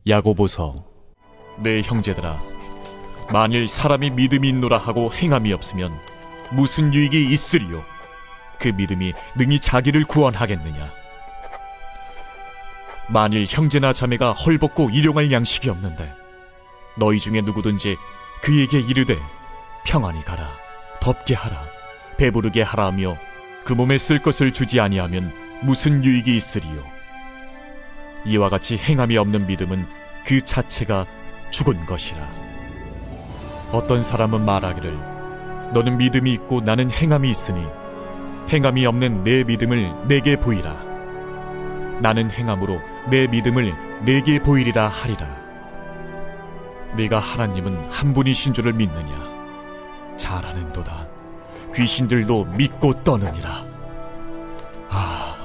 야고보서. 내 형제들아, 만일 사람이 믿음이 있노라 하고 행함이 없으면 무슨 유익이 있으리요? 그 믿음이 능히 자기를 구원하겠느냐? 만일 형제나 자매가 헐벗고 일용할 양식이 없는데 너희 중에 누구든지 그에게 이르되 평안히 가라, 덥게 하라, 배부르게 하라 하며 그 몸에 쓸 것을 주지 아니하면 무슨 유익이 있으리요? 이와 같이 행함이 없는 믿음은 그 자체가 죽은 것이라. 어떤 사람은 말하기를 너는 믿음이 있고 나는 행함이 있으니 행함이 없는 내 믿음을 내게 보이라. 나는 행함으로 내 믿음을 내게 보이리라 하리라. 네가 하나님은 한 분이신 줄을 믿느냐? 잘하는도다. 귀신들도 믿고 떠느니라. 아,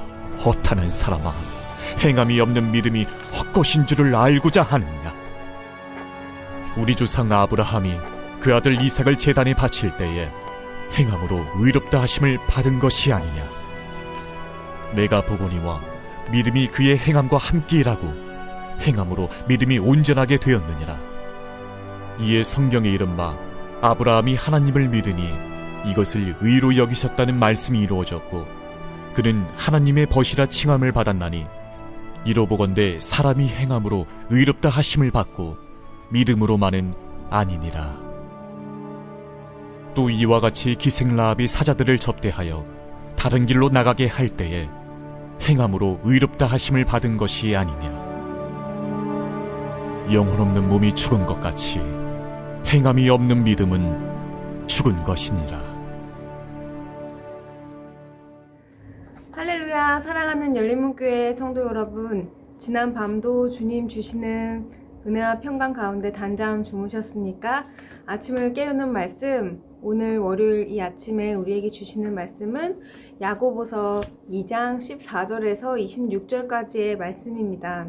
허탄한 사람아, 행함이 없는 믿음이 헛것인 줄을 알고자 하느냐? 우리 조상 아브라함이 그 아들 이삭을 제단에 바칠 때에 행함으로 의롭다 하심을 받은 것이 아니냐? 내가 보거니와 믿음이 그의 행함과 함께 일하고 행함으로 믿음이 온전하게 되었느니라. 이에 성경에 이른 바 아브라함이 하나님을 믿으니 이것을 의로 여기셨다는 말씀이 이루어졌고 그는 하나님의 벗이라 칭함을 받았나니 이로 보건대 사람이 행함으로 의롭다 하심을 받고 믿음으로만은 아니니라. 또 이와 같이 기생라합이 사자들을 접대하여 다른 길로 나가게 할 때에 행함으로 의롭다 하심을 받은 것이 아니냐? 영혼 없는 몸이 죽은 것 같이 행함이 없는 믿음은 죽은 것이니라. 할렐루야. 사랑하는 열린문교회 성도 여러분, 지난 밤도 주님 주시는 은혜와 평강 가운데 단잠 주무셨습니까? 아침을 깨우는 말씀, 오늘 월요일 이 아침에 우리에게 주시는 말씀은 야고보서 2장 14절에서 26절까지의 말씀입니다.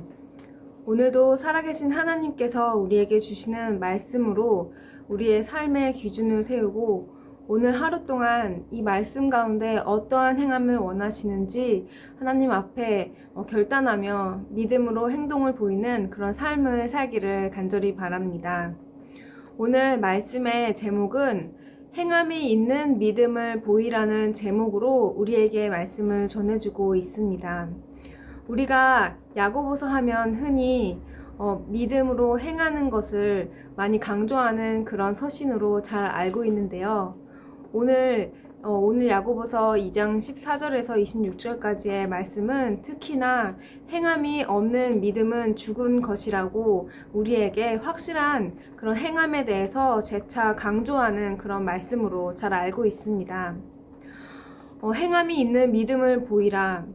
오늘도 살아계신 하나님께서 우리에게 주시는 말씀으로 우리의 삶의 기준을 세우고 오늘 하루 동안 이 말씀 가운데 어떠한 행함을 원하시는지 하나님 앞에 결단하며 믿음으로 행동을 보이는 그런 삶을 살기를 간절히 바랍니다. 오늘 말씀의 제목은 행함이 있는 믿음을 보이라는 제목으로 우리에게 말씀을 전해주고 있습니다. 우리가 야고보서 하면 흔히 믿음으로 행하는 것을 많이 강조하는 그런 서신으로 잘 알고 있는데요. 오늘 야고보서 2장 14절에서 26절까지의 말씀은 특히나 행함이 없는 믿음은 죽은 것이라고 우리에게 확실한 그런 행함에 대해서 재차 강조하는 그런 말씀으로 잘 알고 있습니다. 행함이 있는 믿음을 보이라.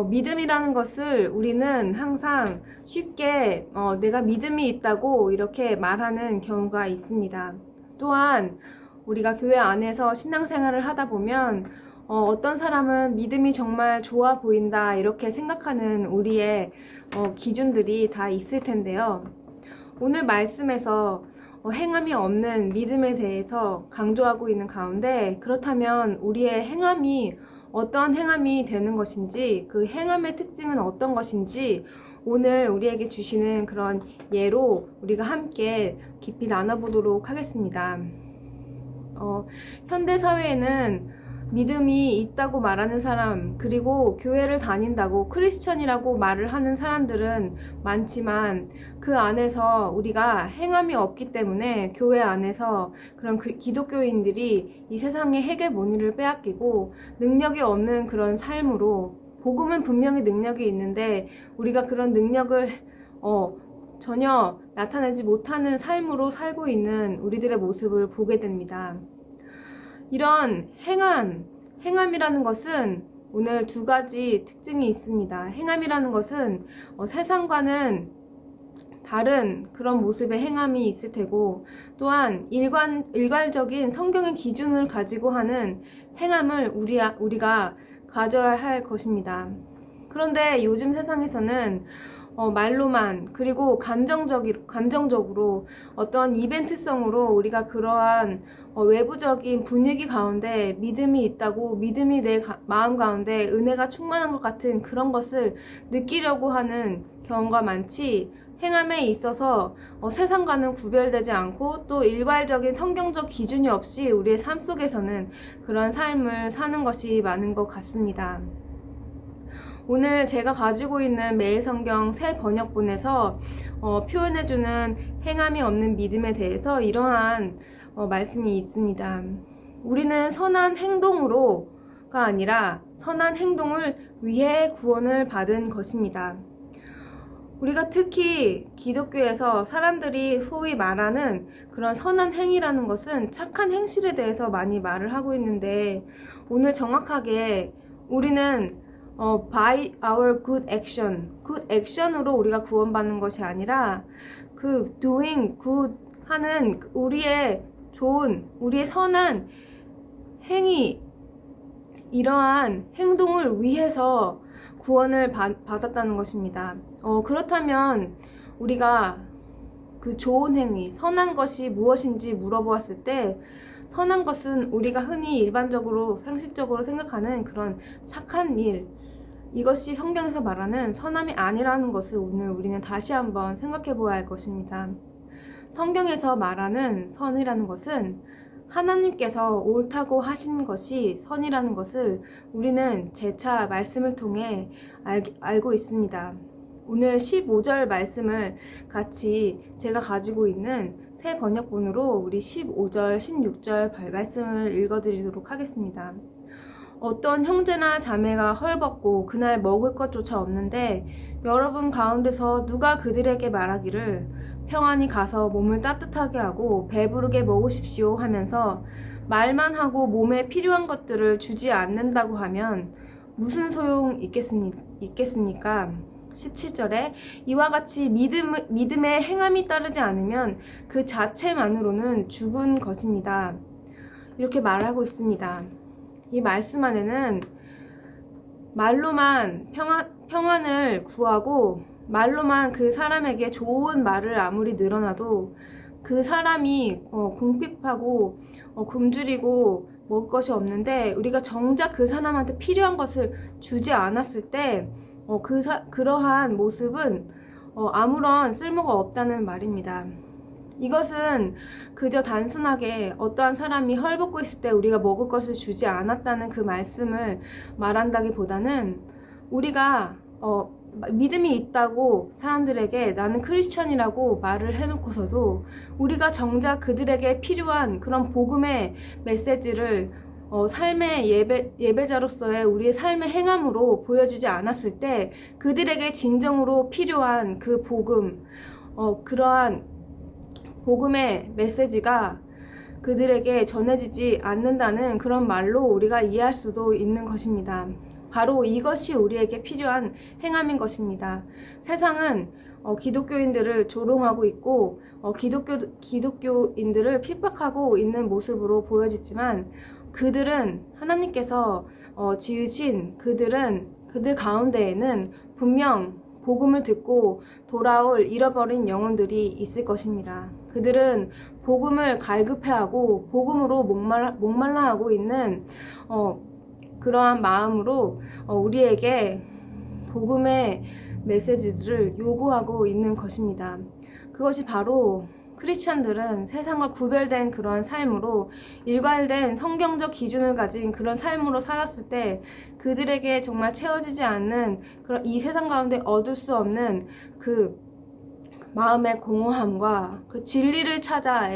믿음이라는 것을 우리는 항상 쉽게 내가 믿음이 있다고 이렇게 말하는 경우가 있습니다. 또한 우리가 교회 안에서 신앙생활을 하다 보면 어떤 사람은 믿음이 정말 좋아 보인다 이렇게 생각하는 우리의 기준들이 다 있을 텐데요. 오늘 말씀에서 행함이 없는 믿음에 대해서 강조하고 있는 가운데 그렇다면 우리의 행함이 어떠한 행함이 되는 것인지 그 행함의 특징은 어떤 것인지 오늘 우리에게 주시는 그런 예로 우리가 함께 깊이 나눠보도록 하겠습니다. 현대사회에는 믿음이 있다고 말하는 사람 그리고 교회를 다닌다고 크리스천이라고 말을 하는 사람들은 많지만 그 안에서 우리가 행함이 없기 때문에 교회 안에서 그런 기독교인들이 이 세상의 헤게모니를 빼앗기고 능력이 없는 그런 삶으로 복음은 분명히 능력이 있는데 우리가 그런 능력을 전혀 나타내지 못하는 삶으로 살고 있는 우리들의 모습을 보게 됩니다. 이런 행함이라는 것은 오늘 두 가지 특징이 있습니다. 행함이라는 것은 세상과는 다른 그런 모습의 행함이 있을 테고 또한 일괄적인 성경의 기준을 가지고 하는 행함을 우리가 가져야 할 것입니다. 그런데 요즘 세상에서는 말로만 그리고 감정적으로 어떤 이벤트성으로 우리가 그러한 외부적인 분위기 가운데 믿음이 있다고 믿음이 내 마음 가운데 은혜가 충만한 것 같은 그런 것을 느끼려고 하는 경우가 많지 행함에 있어서 세상과는 구별되지 않고 또 일괄적인 성경적 기준이 없이 우리의 삶 속에서는 그런 삶을 사는 것이 많은 것 같습니다. 오늘 제가 가지고 있는 매일성경 새 번역본에서 표현해주는 행함이 없는 믿음에 대해서 이러한 말씀이 있습니다. 우리는 선한 행동으로가 아니라 선한 행동을 위해 구원을 받은 것입니다. 우리가 특히 기독교에서 사람들이 소위 말하는 그런 선한 행위라는 것은 착한 행실에 대해서 많이 말을 하고 있는데, 오늘 정확하게 우리는 by our good action으로 우리가 구원받는 것이 아니라 그 doing good 하는 우리의 좋은, 우리의 선한 행위, 이러한 행동을 위해서 구원을 받았다는 것입니다. 그렇다면 우리가 그 좋은 행위, 선한 것이 무엇인지 물어보았을 때, 선한 것은 우리가 흔히 일반적으로 상식적으로 생각하는 그런 착한 일, 이것이 성경에서 말하는 선함이 아니라는 것을 오늘 우리는 다시 한번 생각해 보아야 할 것입니다. 성경에서 말하는 선이라는 것은 하나님께서 옳다고 하신 것이 선이라는 것을 우리는 재차 말씀을 통해 알고 있습니다. 오늘 15절 말씀을 같이 제가 가지고 있는 새 번역본으로 우리 15절, 16절 말씀을 읽어드리도록 하겠습니다. 어떤 형제나 자매가 헐벗고 그날 먹을 것조차 없는데 여러분 가운데서 누가 그들에게 말하기를 평안히 가서 몸을 따뜻하게 하고 배부르게 먹으십시오 하면서 말만 하고 몸에 필요한 것들을 주지 않는다고 하면 무슨 소용 있겠습니까? 17절에 이와 같이 믿음의 행함이 따르지 않으면 그 자체만으로는 죽은 것입니다. 이렇게 말하고 있습니다. 이 말씀 안에는 말로만 평안을 구하고 말로만 그 사람에게 좋은 말을 아무리 늘어놔도 그 사람이 궁핍하고 굶주리고 먹을 것이 없는데 우리가 정작 그 사람한테 필요한 것을 주지 않았을 때 그러한 모습은 아무런 쓸모가 없다는 말입니다. 이것은 그저 단순하게 어떠한 사람이 헐벗고 있을 때 우리가 먹을 것을 주지 않았다는 그 말씀을 말한다기보다는 우리가 믿음이 있다고 사람들에게 나는 크리스천이라고 말을 해놓고서도 우리가 정작 그들에게 필요한 그런 복음의 메시지를 삶의 예배자로서의 우리의 삶의 행함으로 보여주지 않았을 때 그들에게 진정으로 필요한 그 복음, 그러한 복음의 메시지가 그들에게 전해지지 않는다는 그런 말로 우리가 이해할 수도 있는 것입니다. 바로 이것이 우리에게 필요한 행함인 것입니다. 세상은 기독교인들을 조롱하고 있고 기독교인들을 핍박하고 있는 모습으로 보여지지만 그들은 하나님께서 지으신 그들 가운데에는 분명 복음을 듣고 돌아올 잃어버린 영혼들이 있을 것입니다. 그들은 복음을 갈급해하고 복음으로 목말라하고 있는 그러한 마음으로 우리에게 복음의 메시지를 요구하고 있는 것입니다. 그것이 바로 크리스찬들은 세상과 구별된 그런 삶으로 일괄된 성경적 기준을 가진 그런 삶으로 살았을 때 그들에게 정말 채워지지 않는 그런 이 세상 가운데 얻을 수 없는 그 마음의 공허함과 그 진리를 찾아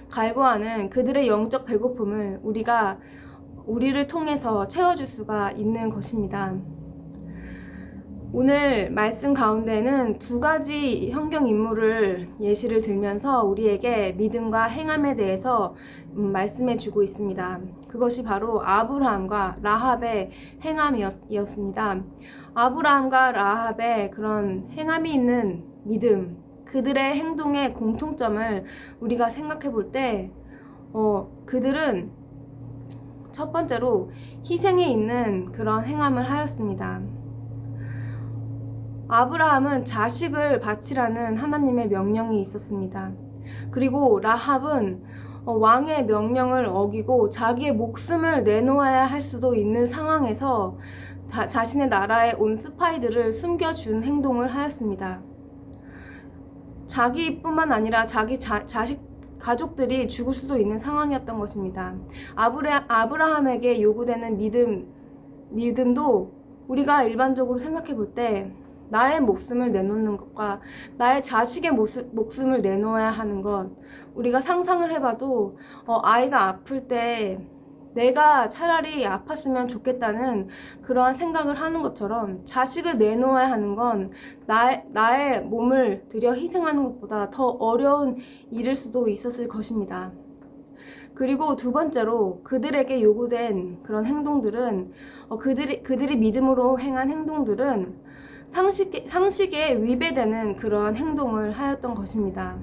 갈구하는 그들의 영적 배고픔을 우리를 통해서 채워줄 수가 있는 것입니다. 오늘 말씀 가운데는 두 가지 성경 인물을 예시를 들면서 우리에게 믿음과 행함에 대해서 말씀해 주고 있습니다. 그것이 바로 아브라함과 라합의 행함이었습니다. 아브라함과 라합의 그런 행함이 있는 믿음, 그들의 행동의 공통점을 우리가 생각해 볼 때 그들은 첫 번째로 희생에 있는 그런 행함을 하였습니다. 아브라함은 자식을 바치라는 하나님의 명령이 있었습니다. 그리고 라합은 왕의 명령을 어기고 자기의 목숨을 내놓아야 할 수도 있는 상황에서 자신의 나라에 온 스파이들을 숨겨준 행동을 하였습니다. 자기뿐만 아니라 자기 자식 가족들이 죽을 수도 있는 상황이었던 것입니다. 아브라함에게 요구되는 믿음도 우리가 일반적으로 생각해 볼 때 나의 목숨을 내놓는 것과 나의 자식의 목숨을 내놓아야 하는 것, 우리가 상상을 해봐도 아이가 아플 때 내가 차라리 아팠으면 좋겠다는 그러한 생각을 하는 것처럼 자식을 내놓아야 하는 건 나의 몸을 들여 희생하는 것보다 더 어려운 일일 수도 있었을 것입니다. 그리고 두 번째로 그들에게 요구된 그런 행동들은 그들이 믿음으로 행한 행동들은 상식에 위배되는 그런 행동을 하였던 것입니다.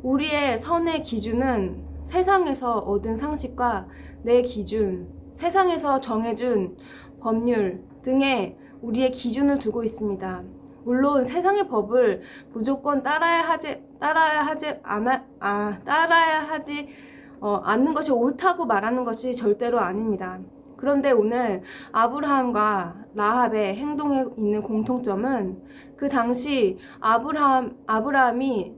우리의 선의 기준은 세상에서 얻은 상식과 내 기준, 세상에서 정해준 법률 등의 우리의 기준을 두고 있습니다. 물론 세상의 법을 무조건 따라야 하지 않는 것이 옳다고 말하는 것이 절대로 아닙니다. 그런데 오늘 아브라함과 라합의 행동에 있는 공통점은 그 당시 아브라함이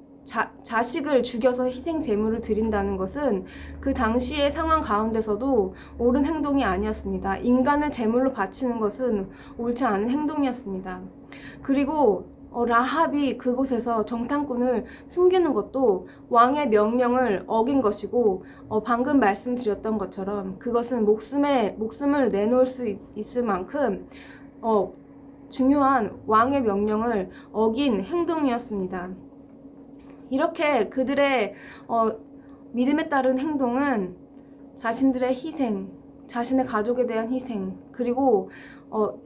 자식을 죽여서 희생 제물을 드린다는 것은 그 당시의 상황 가운데서도 옳은 행동이 아니었습니다. 인간을 제물로 바치는 것은 옳지 않은 행동이었습니다. 그리고 라합이 그곳에서 정탐꾼을 숨기는 것도 왕의 명령을 어긴 것이고 방금 말씀드렸던 것처럼 그것은 목숨을 내놓을 수 있을 만큼 중요한 왕의 명령을 어긴 행동이었습니다. 이렇게 그들의 믿음에 따른 행동은 자신들의 희생, 자신의 가족에 대한 희생, 그리고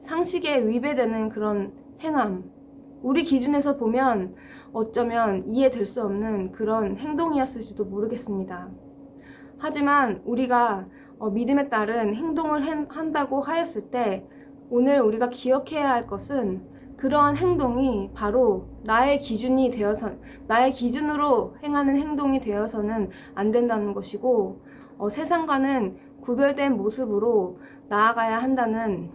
상식에 위배되는 그런 행함, 우리 기준에서 보면 어쩌면 이해될 수 없는 그런 행동이었을지도 모르겠습니다. 하지만 우리가 믿음에 따른 행동을 한다고 하였을 때 오늘 우리가 기억해야 할 것은 그러한 행동이 바로 나의 기준으로 행하는 행동이 되어서는 안 된다는 것이고 세상과는 구별된 모습으로 나아가야 한다는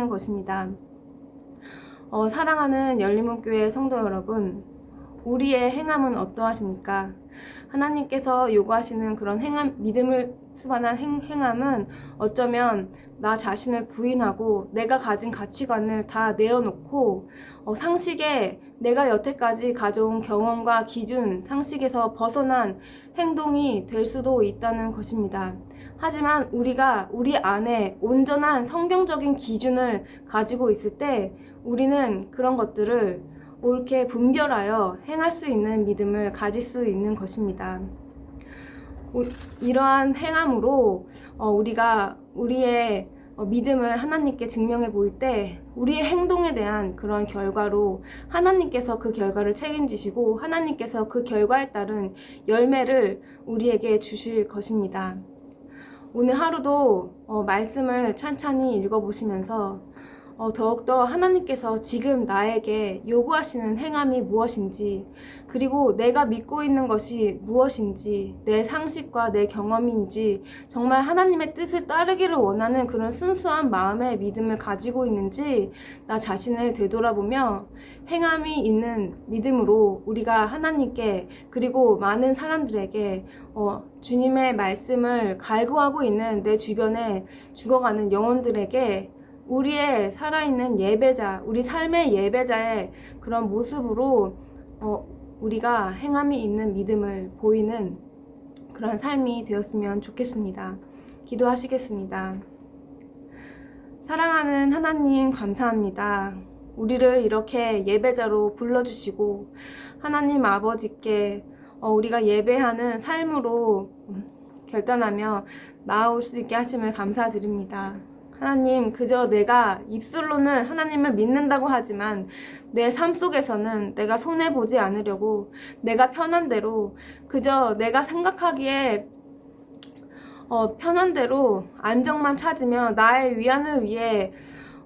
것입니다. 사랑하는 열린문교회 성도 여러분, 우리의 행함은 어떠하십니까? 하나님께서 요구하시는 그런 믿음을 수반한 행함은 어쩌면 나 자신을 부인하고 내가 가진 가치관을 다 내어놓고 상식에 내가 여태까지 가져온 경험과 기준, 상식에서 벗어난 행동이 될 수도 있다는 것입니다. 하지만 우리가 우리 안에 온전한 성경적인 기준을 가지고 있을 때 우리는 그런 것들을 옳게 분별하여 행할 수 있는 믿음을 가질 수 있는 것입니다. 이러한 행함으로 우리가 우리의 믿음을 하나님께 증명해 보일 때 우리의 행동에 대한 그런 결과로 하나님께서 그 결과를 책임지시고 하나님께서 그 결과에 따른 열매를 우리에게 주실 것입니다. 오늘 하루도 말씀을 찬찬히 읽어보시면서 더욱더 하나님께서 지금 나에게 요구하시는 행함이 무엇인지, 그리고 내가 믿고 있는 것이 무엇인지, 내 상식과 내 경험인지, 정말 하나님의 뜻을 따르기를 원하는 그런 순수한 마음의 믿음을 가지고 있는지 나 자신을 되돌아보며 행함이 있는 믿음으로 우리가 하나님께, 그리고 많은 사람들에게 주님의 말씀을 갈구하고 있는 내 주변에 죽어가는 영혼들에게 우리의 살아있는 예배자, 우리 삶의 예배자의 그런 모습으로 우리가 행함이 있는 믿음을 보이는 그런 삶이 되었으면 좋겠습니다. 기도하시겠습니다. 사랑하는 하나님, 감사합니다. 우리를 이렇게 예배자로 불러주시고 하나님 아버지께 우리가 예배하는 삶으로 결단하며 나아올 수 있게 하심을 감사드립니다. 하나님, 그저 내가 입술로는 하나님을 믿는다고 하지만 내 삶 속에서는 내가 손해보지 않으려고 내가 편한 대로, 그저 내가 생각하기에 편한 대로 안정만 찾으며 나의 위안을 위해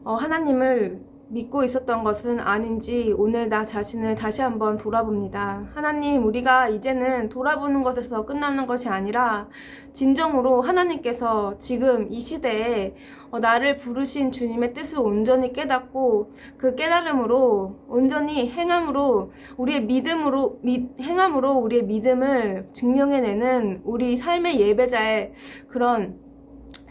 하나님을 믿고 있었던 것은 아닌지 오늘 나 자신을 다시 한번 돌아봅니다. 하나님, 우리가 이제는 돌아보는 것에서 끝나는 것이 아니라 진정으로 하나님께서 지금 이 시대에 나를 부르신 주님의 뜻을 온전히 깨닫고 그 깨달음으로 온전히 행함으로 우리의 행함으로 우리의 믿음을 증명해내는 우리 삶의 예배자의 그런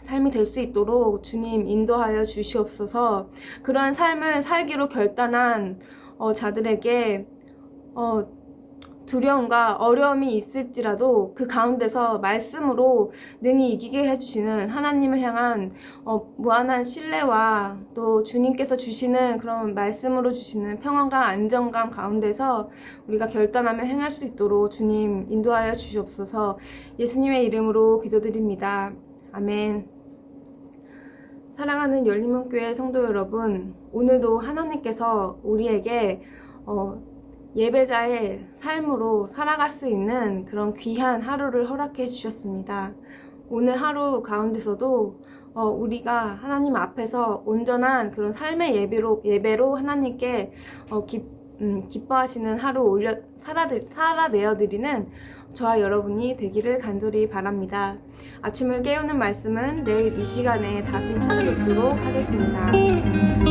삶이 될 수 있도록 주님 인도하여 주시옵소서. 그러한 삶을 살기로 결단한 자들에게 두려움과 어려움이 있을지라도 그 가운데서 말씀으로 능히 이기게 해주시는 하나님을 향한 무한한 신뢰와 또 주님께서 주시는 그런 말씀으로 주시는 평안과 안정감 가운데서 우리가 결단하며 행할 수 있도록 주님 인도하여 주시옵소서. 예수님의 이름으로 기도드립니다. 아멘. 사랑하는 열린문교회 성도 여러분, 오늘도 하나님께서 우리에게 예배자의 삶으로 살아갈 수 있는 그런 귀한 하루를 허락해 주셨습니다. 오늘 하루 가운데서도 우리가 하나님 앞에서 온전한 그런 삶의 예배로 하나님께 기뻐하시는 하루 살아내어드리는 저와 여러분이 되기를 간절히 바랍니다. 아침을 깨우는 말씀은 내일 이 시간에 다시 찾아뵙도록 하겠습니다.